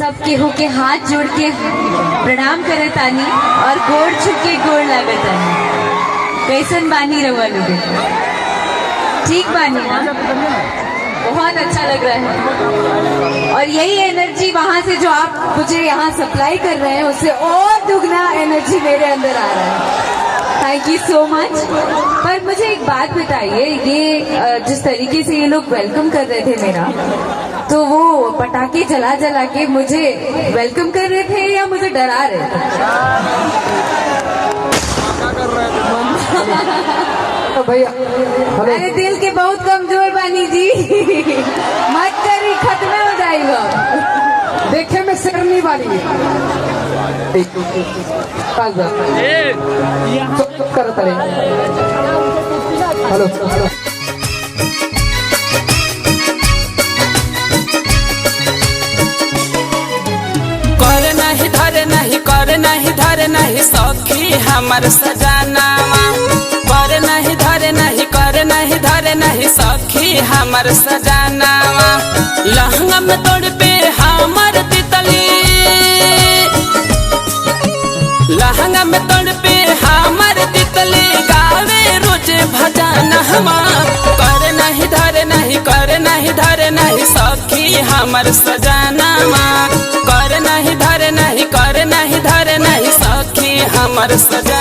सब केहू के हाथ जोड़ के प्रणाम करे तानी और गोड़ छुके गोड़ लागे तानी। कैसन बानी रवा लोगे? ठीक बानी ना? बहुत अच्छा लग रहा है और यही एनर्जी वहाँ से जो आप मुझे यहाँ सप्लाई कर रहे हैं उससे और दुगना एनर्जी मेरे अंदर आ रहा है। Thank you so much. पर मुझे एक बात बताइए, ये जिस तरीके से ये लोग वेलकम कर रहे थे मेरा, तो वो पटाखे जला जला के मुझे वेलकम कर रहे थे या मुझे डरा रहे थे? भैया अरे दिल के बहुत कमजोर बानी जी। मत करी, खत्म हो जाएगा। देखे में शेरनी वाली कर हेलो कर नहीं धरे नहीं कर नहीं धरे नहीं सखी हमर सजनावा। कर नहीं धरे नहीं कर नहीं धरे नहीं सखी हमर सजनावा। लहंगा में तोड़ पे हमर तितली, लहंगा में तोड़ पे हमर तितली गावे रोज भजनवा। कर नहीं धरे नहीं कर नहीं धरे नहीं सखी हमर सजनावा। कर नहीं धरे नहीं कर नहीं धरे नहीं सखी हमर सजनावा।